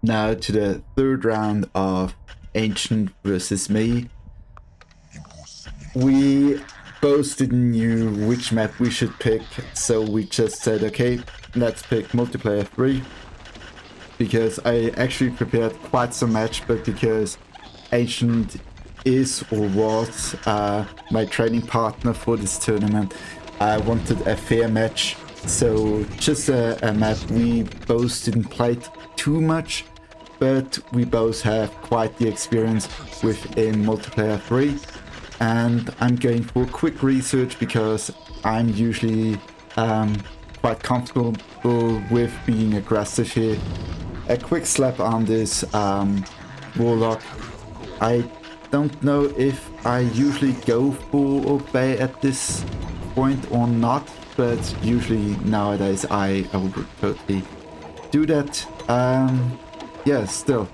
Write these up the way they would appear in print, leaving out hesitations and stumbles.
now to the third round of Ancient versus me. We both didn't knew which map we should pick, so we just said, okay, let's pick multiplayer 3. Because I actually prepared quite some match, but because Ancient is or was my training partner for this tournament, I wanted a fair match. So just a map we both didn't play too much, but we both have quite the experience within multiplayer 3. And I'm going for quick research because I'm usually quite comfortable with being aggressive here. A quick slap on this Warlock. I don't know if I usually go for obey at this point or not, but usually nowadays I would totally do that. Yeah, still.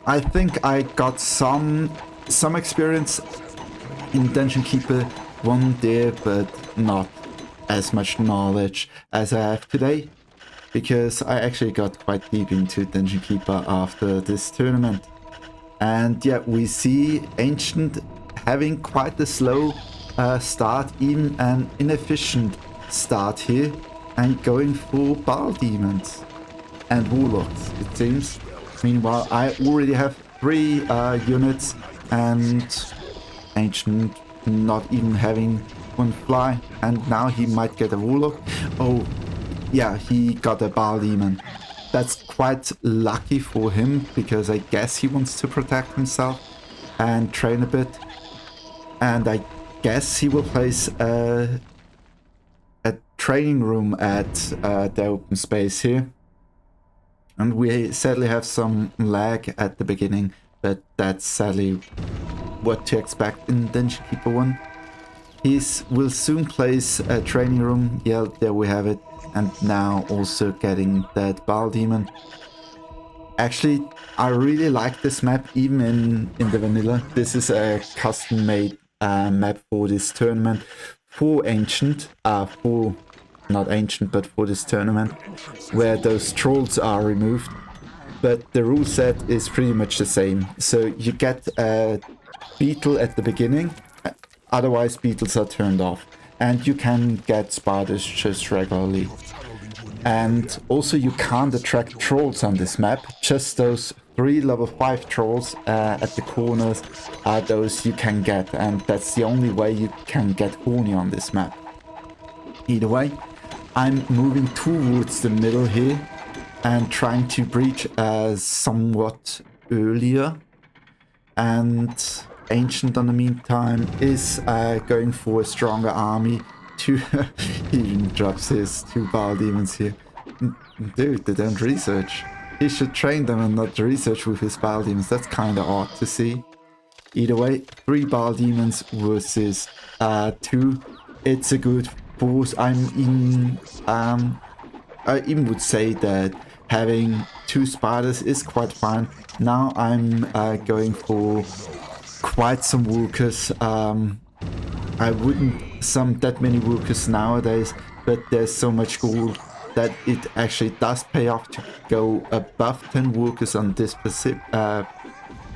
I think I got some experience in Dungeon Keeper 1 there, but not as much knowledge as I have today. Because I actually got quite deep into Dungeon Keeper after this tournament. And yeah, we see Ancient having quite a slow start, even an inefficient start here, and going for Bile Demons and Warlocks, it seems. Meanwhile, I already have 3 units, and Ancient not even having one fly, and now he might get a Warlock. Oh, yeah, he got a Bile Demon. That's quite lucky for him, because I guess he wants to protect himself and train a bit. And I guess he will place a training room at the open space here. And we sadly have some lag at the beginning, but that's sadly what to expect in Dungeon Keeper 1. He will soon place a training room. Yeah, there we have it. And now also getting that Bile Demon. Actually, I really like this map, even in the vanilla. This is a custom-made map for this tournament, for Ancient, not Ancient, but for this tournament, where those trolls are removed. But the rule set is pretty much the same. So you get a beetle at the beginning, otherwise beetles are turned off. And you can get spiders just regularly. And also you can't attract trolls on this map. Just those 3 level 5 trolls at the corners are those you can get. And that's the only way you can get horny on this map. Either way, I'm moving towards the middle here and trying to breach somewhat earlier. And Ancient, in the meantime, is going for a stronger army. He even drops his 2 Bile Demons here. Dude, they don't research. He should train them and not research with his Bile Demons. That's kind of odd to see. Either way, 3 Bile Demons versus 2. It's a good force. I even would say that having 2 spiders is quite fine. Now I'm going for quite some workers. I wouldn't sum that many workers nowadays, but there's so much gold that it actually does pay off to go above 10 workers on this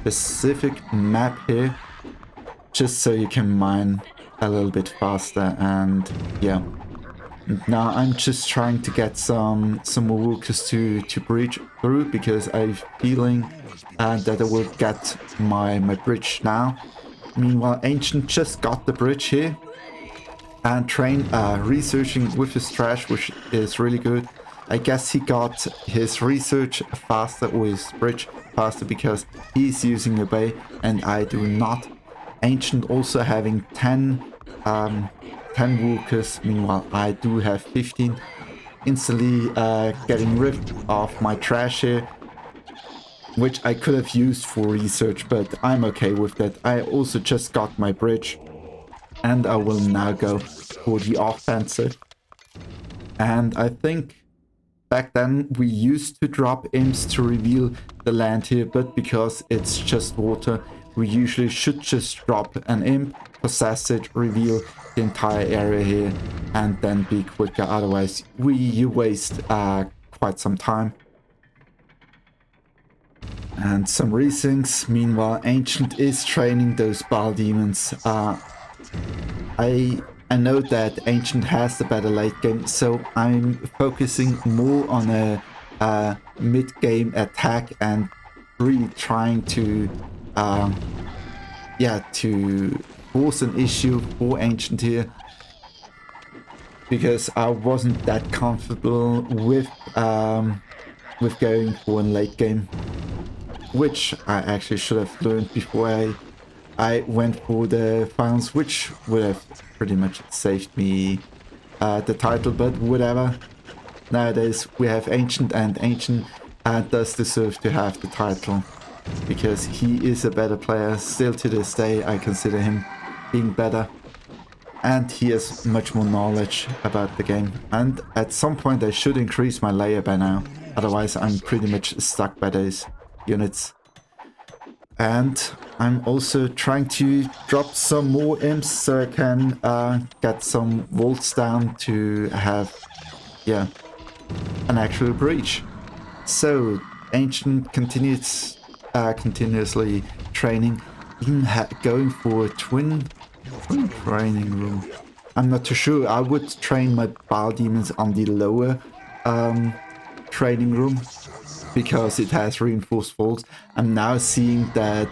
specific map here, just so you can mine a little bit faster. And yeah, now I'm just trying to get some more workers to breach through, because I'm feeling that I will get my bridge now. Meanwhile, Ancient just got the bridge here and researching with his trash, which is really good. I guess he got his research faster, or his bridge faster, because he's using a bay and I do not. Ancient also having 10 workers, meanwhile I do have 15. Instantly getting rid of my trash here, which I could have used for research, but I'm okay with that. I also just got my bridge, and I will now go for the offensive. And I think back then we used to drop imps to reveal the land here, but because it's just water, we usually should just drop an imp, possess it, reveal the entire area here, and then be quicker. Otherwise, you waste quite some time. And some resyncs. Meanwhile, Ancient is training those Bile Demons. I know that Ancient has the better late game, so I'm focusing more on a mid-game attack and really trying to, to force an issue for Ancient here, because I wasn't that comfortable with going for a late game, which I actually should have learned before I went for the finals, which would have pretty much saved me the title, but whatever. Nowadays we have Ancient, and Ancient does deserve to have the title, because he is a better player. Still to this day I consider him being better, and he has much more knowledge about the game. And at some point I should increase my layer by now, otherwise I'm pretty much stuck by those units. And I'm also trying to drop some more imps so I can get some volts down to have, an actual breach. So Ancient continuously training, even going for a twin training room. I'm not too sure. I would train my Bile Demons on the lower training room, because it has reinforced vaults. I'm now seeing that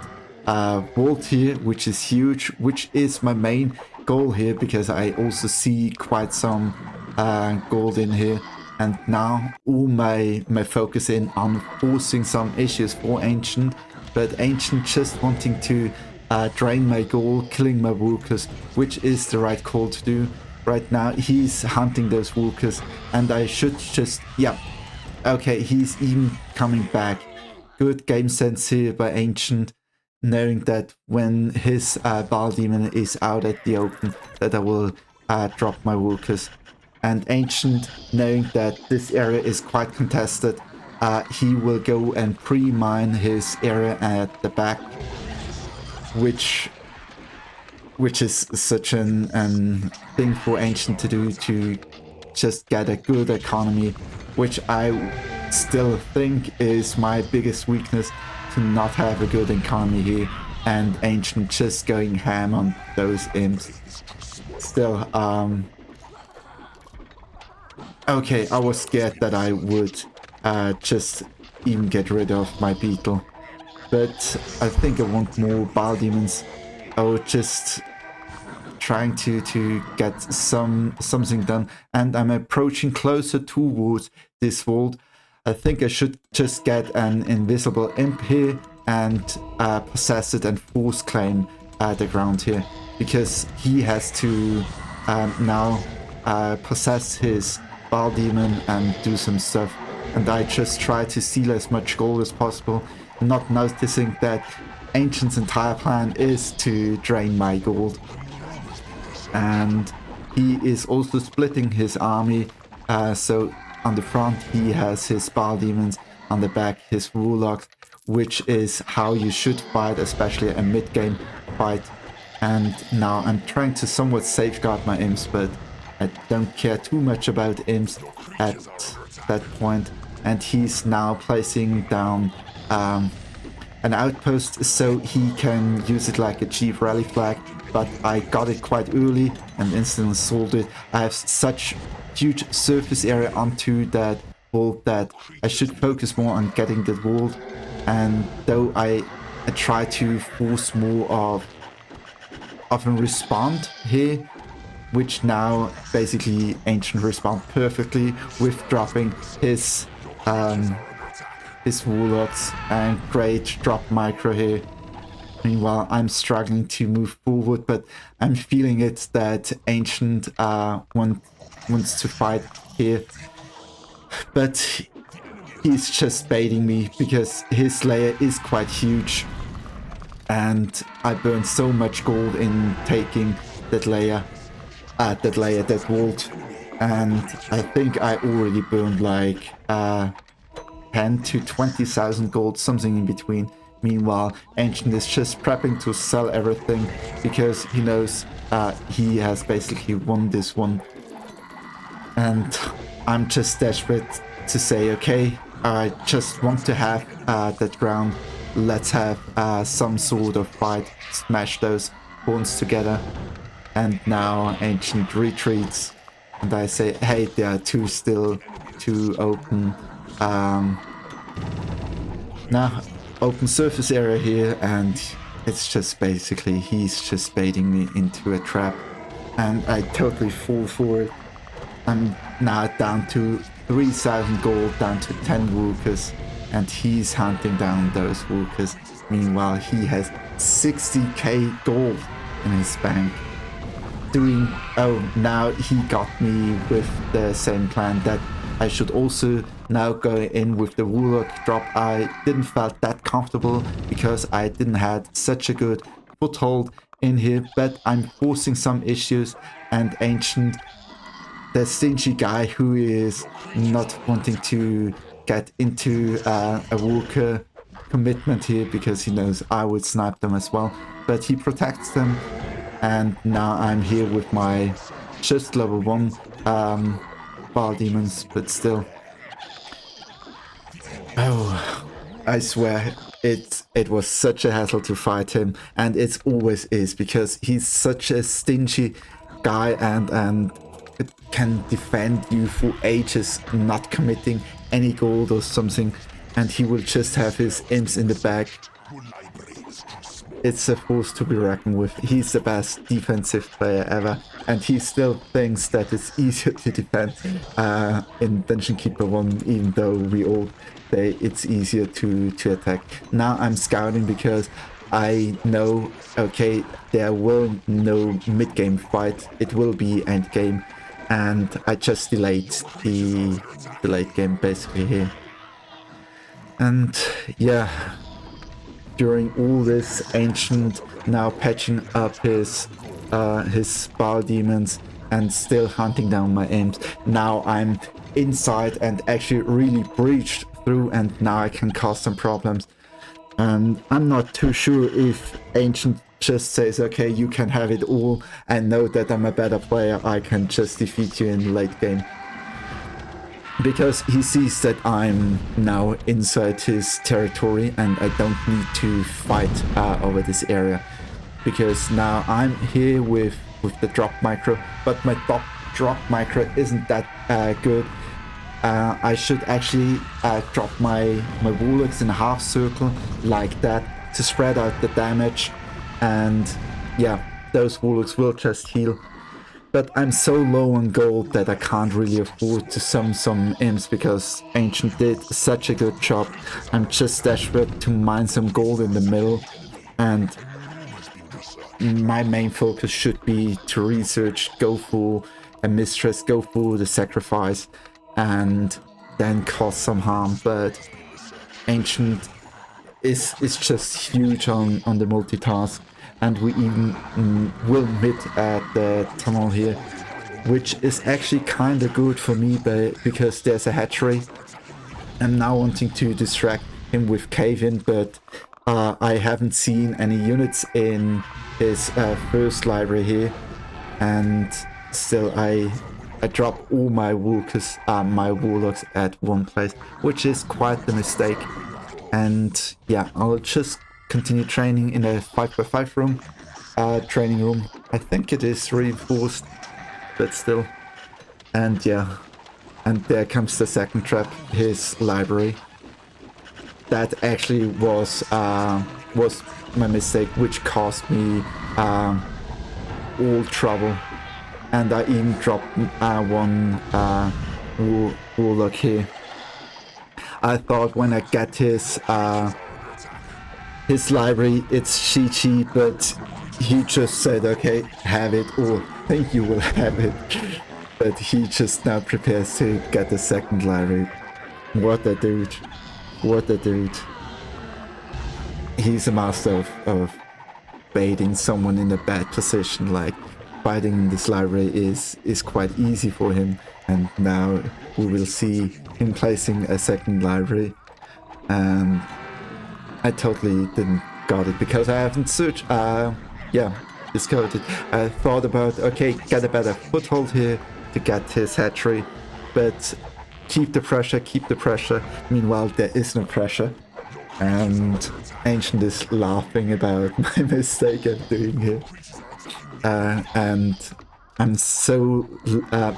vault here, which is huge, which is my main goal here, because I also see quite some gold in here. And now all my focus in on forcing some issues for Ancient, but Ancient just wanting to drain my gold, killing my workers, which is the right call to do. Right now he's hunting those workers, and I should just, okay, he's even coming back. Good game sense here by Ancient, knowing that when his Bile Demon is out at the open, that I will drop my workers. And Ancient, knowing that this area is quite contested, he will go and pre-mine his area at the back, which is such an thing for Ancient to do, to just get a good economy, which I still think is my biggest weakness, to not have a good economy here, and Ancient just going ham on those imps. Still, okay, I was scared that I would just even get rid of my beetle, but I think I want more Bile Demons. Oh, just trying to get something done, and I'm approaching closer towards this vault. I think I should just get an invisible imp here and possess it and force claim the ground here, because he has to now possess his Bile Demon and do some stuff. And I just try to steal as much gold as possible, not noticing that Ancient's entire plan is to drain my gold. And he is also splitting his army, so on the front he has his Bile Demons, on the back his Warlocks, which is how you should fight, especially a mid-game fight. And now I'm trying to somewhat safeguard my imps, but I don't care too much about imps at that point. And he's now placing down an outpost so he can use it like a chief rally flag, but I got it quite early and instantly sold it. I have such huge surface area onto that vault that I should focus more on getting that vault. And though I try to force more of a respawn here, which now basically Ancient respawned perfectly with dropping his Warlocks, and great drop micro here. Meanwhile, I'm struggling to move forward, but I'm feeling it that Ancient wants to fight here. But he's just baiting me, because his layer is quite huge, and I burned so much gold in taking that layer, that vault, and I think I already burned like 10 to 20,000 gold, something in between. Meanwhile, Ancient is just prepping to sell everything, because he knows he has basically won this one. And I'm just desperate to say, okay, I just want to have that ground, let's have some sort of fight, smash those pawns together. And now Ancient retreats, and I say, hey, there are two still, two open, open surface area here, and it's just basically, he's just baiting me into a trap, and I totally fall for it. I'm now down to 3,000 gold, down to 10 Wukers, and he's hunting down those Wukers. Meanwhile, he has 60k gold in his bank. Now he got me with the same plan that I should also now go in with the Warlock drop. I didn't felt that comfortable because I didn't had such a good foothold in here, but I'm forcing some issues, and Ancient, the stingy guy who is not wanting to get into a Walker commitment here because he knows I would snipe them as well, but he protects them. And now I'm here with my just level 1 Bar Demons, but still. Oh, I swear, it was such a hassle to fight him, and it always is, because he's such a stingy guy and it can defend you for ages, not committing any gold or something, and he will just have his imps in the back. It's a force to be reckoned with. He's the best defensive player ever, and he still thinks that it's easier to defend in Dungeon Keeper 1, even though we all say it's easier to attack. Now I'm scouting because I know, okay, there will no mid-game fight, it will be end-game, and I just delayed the late game basically here. And yeah, during all this, Ancient now patching up his Spell Demons and still hunting down my imps. Now I'm inside and actually really breached through, and now I can cause some problems. And I'm not too sure if Ancient just says, okay, you can have it all, and know that I'm a better player, I can just defeat you in the late game. Because he sees that I'm now inside his territory and I don't need to fight over this area. Because now I'm here with the drop micro, but my drop micro isn't that good. I should actually drop my Warlocks in a half circle like that to spread out the damage, and yeah, those Warlocks will just heal. But I'm so low on gold that I can't really afford to sum some imps because Ancient did such a good job. I'm just desperate to mine some gold in the middle, and my main focus should be to research, go for a mistress, go for the sacrifice, and then cause some harm. But Ancient is just huge on the multitask. And we even will mid at the tunnel here, which is actually kind of good for me because there's a hatchery. I'm now wanting to distract him with cave-in, but I haven't seen any units in his first library here, and still I drop all my Walkers, my Warlocks at one place, which is quite the mistake. And yeah, I'll just continue training in a 5x5 room, training room. I think it is reinforced, but still. And yeah, and there comes the second trap, his library. That actually was my mistake, which cost me all trouble. And I even dropped one Warlock here. I thought when I get his library, it's GG, but he just said, okay, have it, or think you will have it. But he just now prepares to get the second library. What a dude. What a dude. He's a master of baiting someone in a bad position. Like, fighting in this library is quite easy for him. And now we will see him placing a second library. And I totally didn't got it because I haven't searched, discovered it. I thought about, okay, get a better foothold here to get his hatchery, but keep the pressure. Meanwhile, there is no pressure. And Ancient is laughing about my mistake I'm doing here. And I'm so...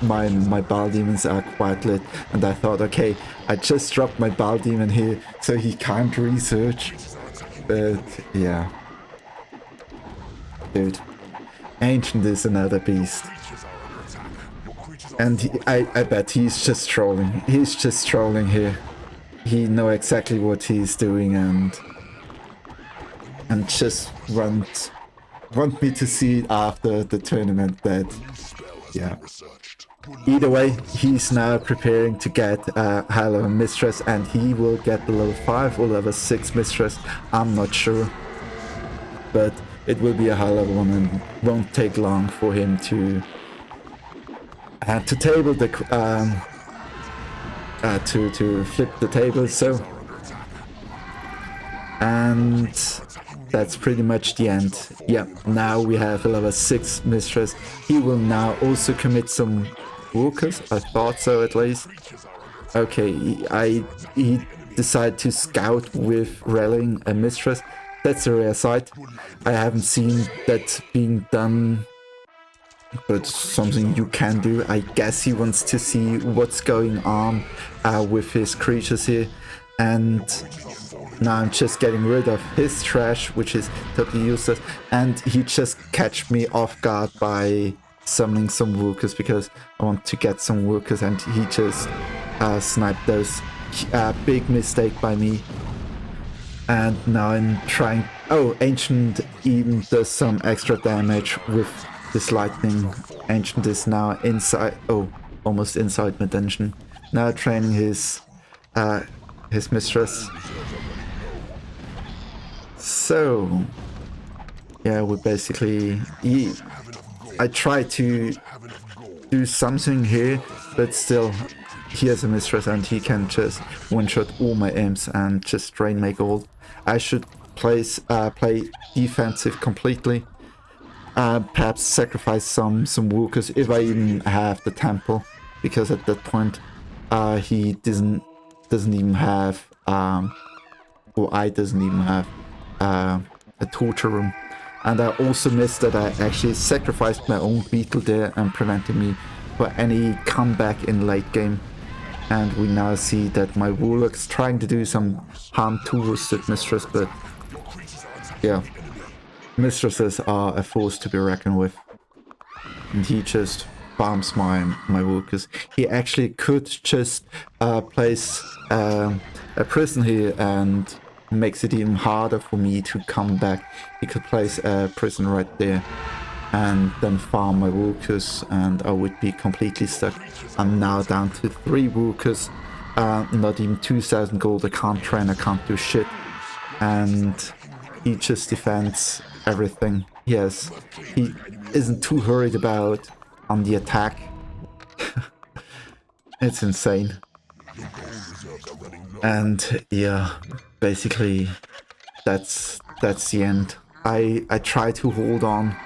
my Bile Demons are quite lit. And I thought, okay, I just dropped my Bile Demon here, so he can't research. But, yeah. Dude. Ancient is another beast. And I bet he's just trolling. He's just trolling here. He knows exactly what he's doing and just want me to see it after the tournament that, yeah. Either way, he's now preparing to get a high level Mistress, and he will get the level 5 or level 6 Mistress. I'm not sure. But it will be a high level one and won't take long for him to table the to flip the table. So, and that's pretty much the end. Yeah, now we have a level 6 Mistress. He will now also commit some walkers. I thought so, at least. Okay, he decided to scout with rallying a Mistress. That's a rare sight. I haven't seen that being done, but something you can do. I guess he wants to see what's going on with his creatures here. And now I'm just getting rid of his trash, which is totally useless. And he just catch me off guard by summoning some workers, because I want to get some workers, and he just sniped those. Big mistake by me. And now I'm trying... Oh, Ancient even does some extra damage with this lightning. Ancient is now inside... Oh, almost inside my dungeon. Now training his Mistress. So... Yeah, we basically... I try to do something here, but still... He has a Mistress and he can just one-shot all my imps and just drain my gold. I should play defensive completely. Perhaps sacrifice some workers if I even have the temple, because at that point he doesn't even have or I doesn't even have a torture room. And I also missed that I actually sacrificed my own beetle there and prevented me for any comeback in late game. And we now see that my Warlock's trying to do some harm towards the Mistress, but yeah, Mistresses are a force to be reckoned with. And he just farms my workers. He actually could just place a prison here and makes it even harder for me to come back. He could place a prison right there and then farm my workers, and I would be completely stuck. I'm now down to 3 workers, not even 2,000 gold. I can't train, I can't do shit. And he just defends everything. Yes, he isn't too hurried about on the attack. It's insane. And yeah, basically that's the end. I try to hold on,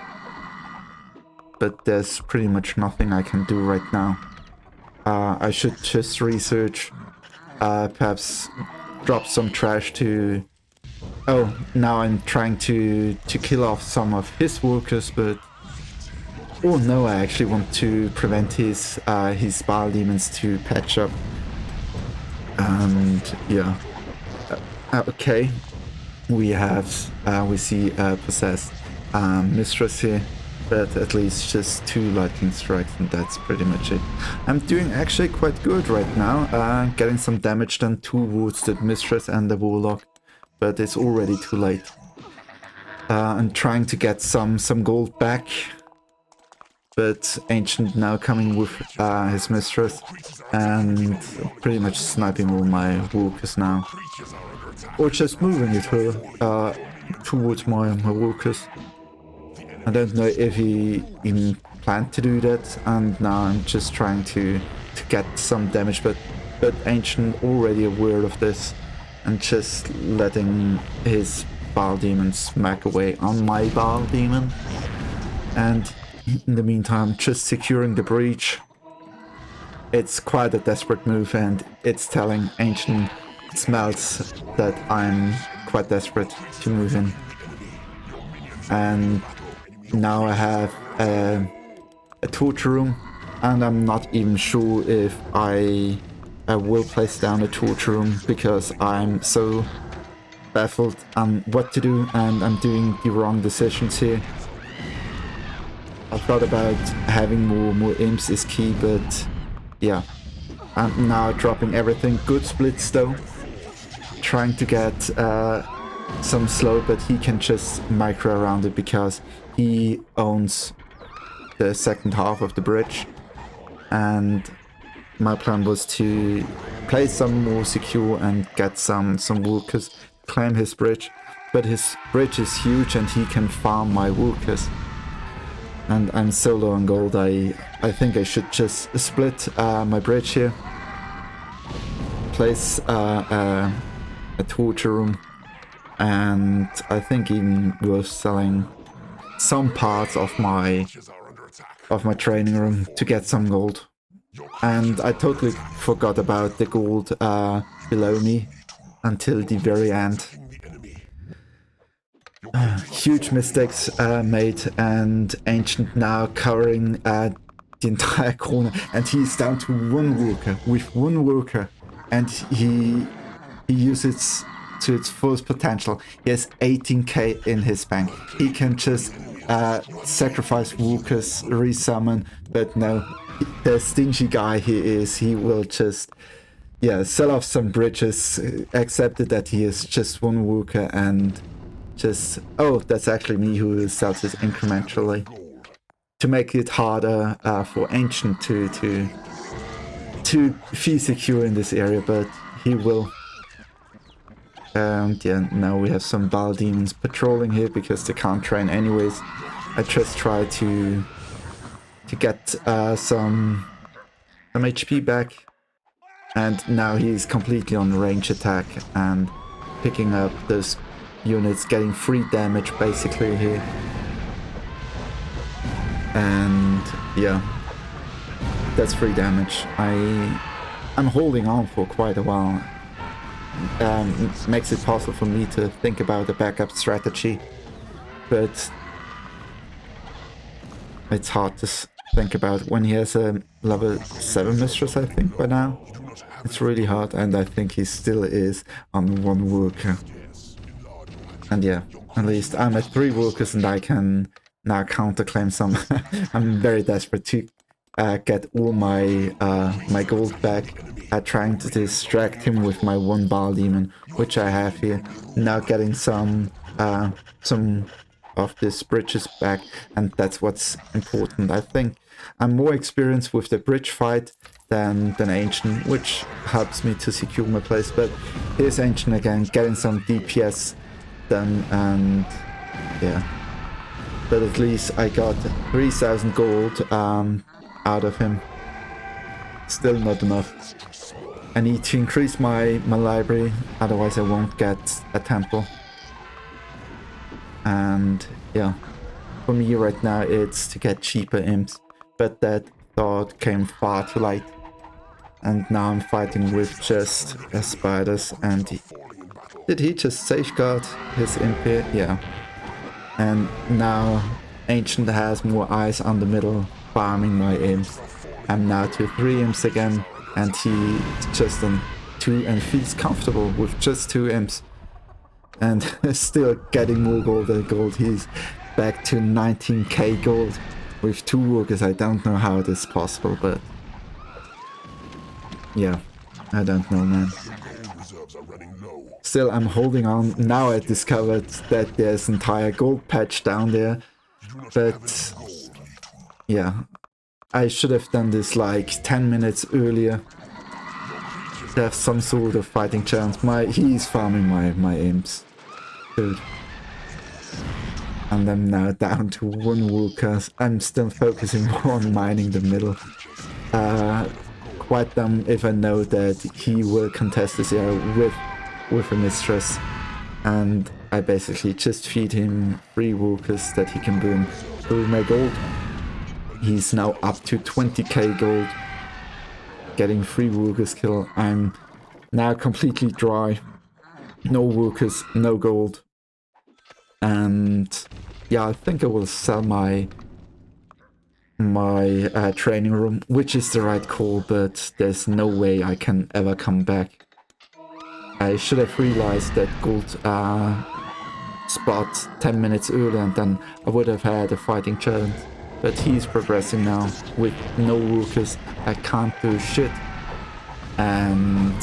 but there's pretty much nothing I can do right now. I should just research, perhaps drop some trash to... Oh, now I'm trying to kill off some of his workers, but... Oh no, I actually want to prevent his Bile Demons to patch up. And yeah. Okay. We see a possessed Mistress here. But at least just 2 lightning strikes, and that's pretty much it. I'm doing actually quite good right now, getting some damage done towards the Mistress and the Warlock, but it's already too late. I'm trying to get some gold back, but Ancient now coming with his Mistress and pretty much sniping all my workers now. Or just moving it towards my workers. I don't know if he even planned to do that, and now I'm just trying to get some damage, but Ancient already aware of this and just letting his Bile Demon smack away on my Bile Demon. And in the meantime, just securing the breach. It's quite a desperate move, and it's telling Ancient smells that I'm quite desperate to move in. And now I have a torture room, and I'm not even sure if I will place down a torture room because I'm so baffled on what to do and I'm doing the wrong decisions here. I thought about having more imps is key, but yeah. I'm now dropping everything. Good splits though. Trying to get some slow, but he can just micro around it because he owns the second half of the bridge. And my plan was to play some more secure and get some walkers, claim his bridge. But his bridge is huge and he can farm my walkers. And I'm so low on gold, I think I should just split my bridge here. Place a torture room. And I think even worth selling some parts of my training room to get some gold. And I totally forgot about the gold below me until the very end. Huge mistakes made, and Ancient now covering the entire corner, and he's down to one worker, with one worker, and he uses to its fullest potential. He has 18k in his bank. He can just sacrifice workers, resummon, but no, the stingy guy he is, he will just sell off some bridges, accepted that he is just one worker, and just, oh, that's actually me who sells it incrementally to make it harder for Ancient to feel secure in this area, but he will. And yeah, now we have some Bal demons patrolling here because they can't train anyways. I just try to get some HP back, and now he's completely on range attack and picking up those units, getting free damage basically here. And yeah, that's free damage. I'm holding on for quite a while. Makes it possible for me to think about a backup strategy, but it's hard to think about when he has a level 7 mistress, I think, by now. It's really hard, and I think he still is on one worker. And yeah, at least I'm at 3 workers and I can now counterclaim some. I'm very desperate to get all my my gold back. Trying to distract him with my 1 Bal demon, which I have here. Now getting some of these bridges back, and that's what's important. I think I'm more experienced with the bridge fight than Ancient, which helps me to secure my place. But here's Ancient again, getting some DPS done, and yeah. But at least I got 3,000 gold out of him. Still not enough. I need to increase my library, otherwise I won't get a temple. And yeah, for me right now it's to get cheaper imps, but that thought came far too late. And now I'm fighting with just spiders, and did he just safeguard his imp here? Yeah. And now Ancient has more eyes on the middle, farming my imps. I'm now to 3 imps again, and he just on 2 and feels comfortable with just 2 imps. And still getting more gold than gold. He's back to 19k gold with 2 workers. I don't know how this is possible, but yeah, I don't know, man. Still, I'm holding on. Now I discovered that there's entire gold patch down there, but yeah, I should have done this like 10 minutes earlier to have some sort of fighting chance. He's farming my imps. Dude. And I'm now down to 1 worker. I'm still focusing on mining the middle. Quite dumb if I know that he will contest this area with a mistress. And I basically just feed him 3 workers that he can boom through my gold. He's now up to 20k gold, getting 3 workers kill. I'm Now completely dry. No workers, no gold. And yeah, I think I will sell my training room, which is the right call, but there's no way I can ever come back. I should have realized that gold spot 10 minutes earlier, and then I would have had a fighting challenge. But he's progressing now with no workers. I can't do shit. And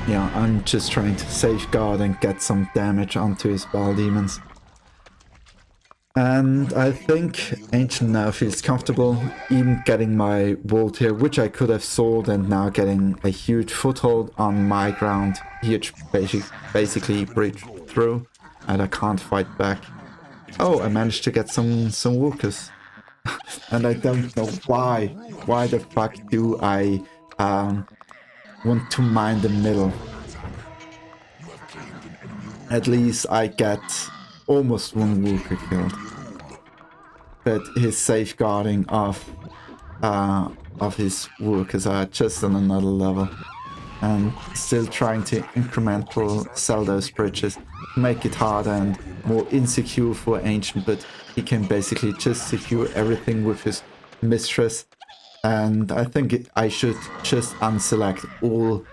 yeah, I'm just trying to safeguard and get some damage onto his ball demons. And I think Ancient now feels comfortable, even getting my vault here, which I could have sold, and now getting a huge foothold on my ground. Huge, basically breach through, and I can't fight back. Oh, I managed to get some workers. And I don't know why. Why the fuck do I want to mine the middle? At least I get almost one worker killed. But his safeguarding of his workers are just on another level. And still trying to incremental sell those bridges, make it harder and more insecure for Ancient, but he can basically just secure everything with his mistress. And I think I should just unselect all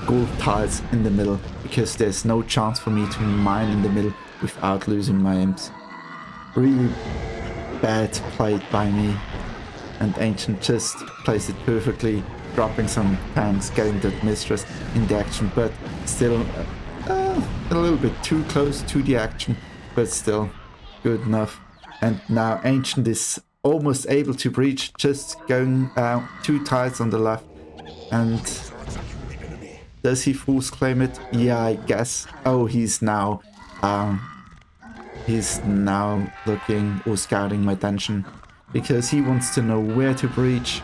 gold tiles in the middle, because there's no chance for me to mine in the middle without losing my imps. Really bad played by me, and Ancient just plays it perfectly, dropping some tanks, getting that mistress in the action, but still a little bit too close to the action, but still good enough. And now Ancient is almost able to breach, just going 2 tiles on the left. And does he force claim it? Yeah, I guess. Oh, he's now looking or scouting my dungeon, because he wants to know where to breach.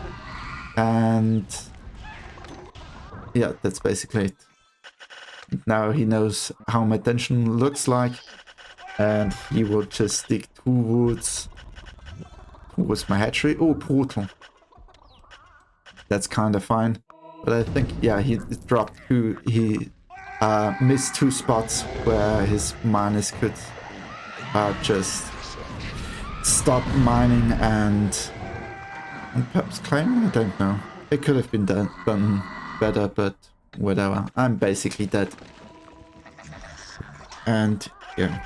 And yeah, that's basically it. Now he knows how my dungeon looks like, and he will just stick towards my hatchery. Oh, portal. That's kind of fine. But I think, yeah, he dropped 2. He missed 2 spots where his miners could just stop mining and perhaps claim. I don't know. It could have been done better, but whatever. I'm basically dead. And yeah.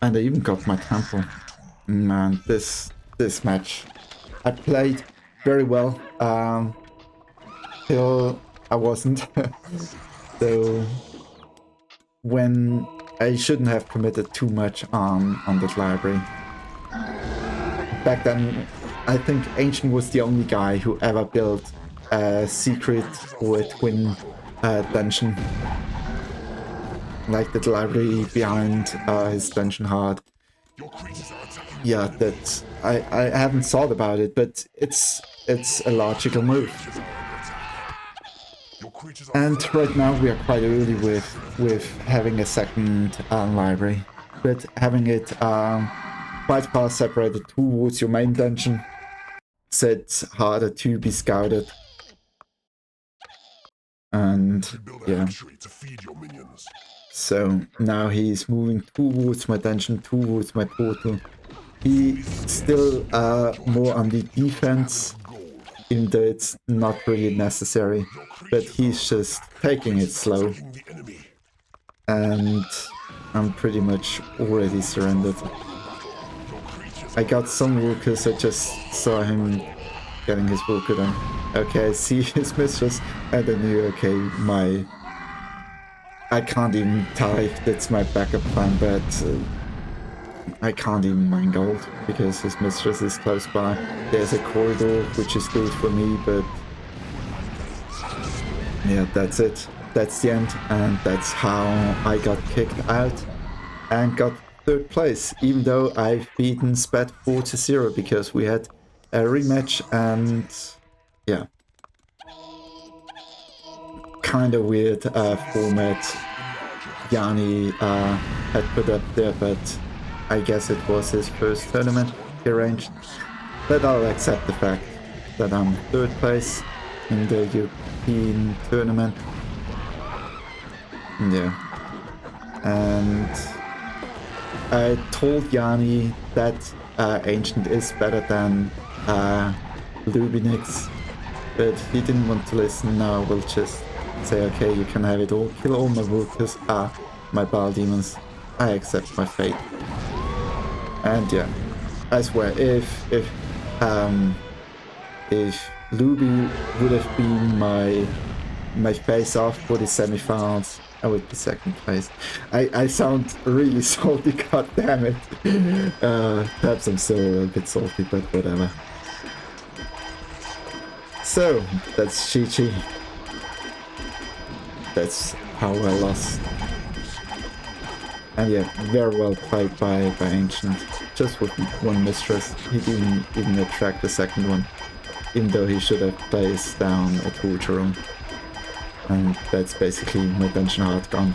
And I even got my temple. Man, this match I played very well till I wasn't. So when I shouldn't have committed too much on that library. Back then, I think Ancient was the only guy who ever built a secret or a twin dungeon. Like the library behind his dungeon heart. Yeah, that I haven't thought about it, but it's a logical move. And right now we are quite early with having a second library, but having it quite far separated towards your main dungeon, so it's harder to be scouted. And yeah. So now he's moving towards my dungeon, towards my portal. He's still more on the defense, even though it's not really necessary. But he's just taking it slow. And I'm pretty much already surrendered. I got some workers, I just saw him getting his worker done. Okay, I see his mistress, and I knew, okay, I can't even tell if that's my backup plan, but I can't even mine gold because his mistress is close by. There's a corridor, which is good for me, but yeah, that's it. That's the end, and that's how I got kicked out and got 3rd place, even though I've beaten Spat 4-0 because we had a rematch. And yeah, kind of weird format Yanni had put up there, but I guess it was his first tournament he arranged. But I'll accept the fact that I'm 3rd place. in the European tournament. Yeah. And I told Yanni that Ancient is better than Lubinix, but he didn't want to listen. Now I will just say, okay, you can have it all. Kill all my Vultus, my Bile Demons. I accept my fate. And yeah, I swear, if Luby would have been my face-off for the semi-finals, I would be second place. I sound really salty, god damn it. Perhaps I'm still a bit salty, but whatever. So, that's GG. That's how I lost. And yeah, very well played by Ancient. Just with one mistress. He didn't even attract the second one. Even though he should have placed down a torture room. And that's basically my dungeon heart gone.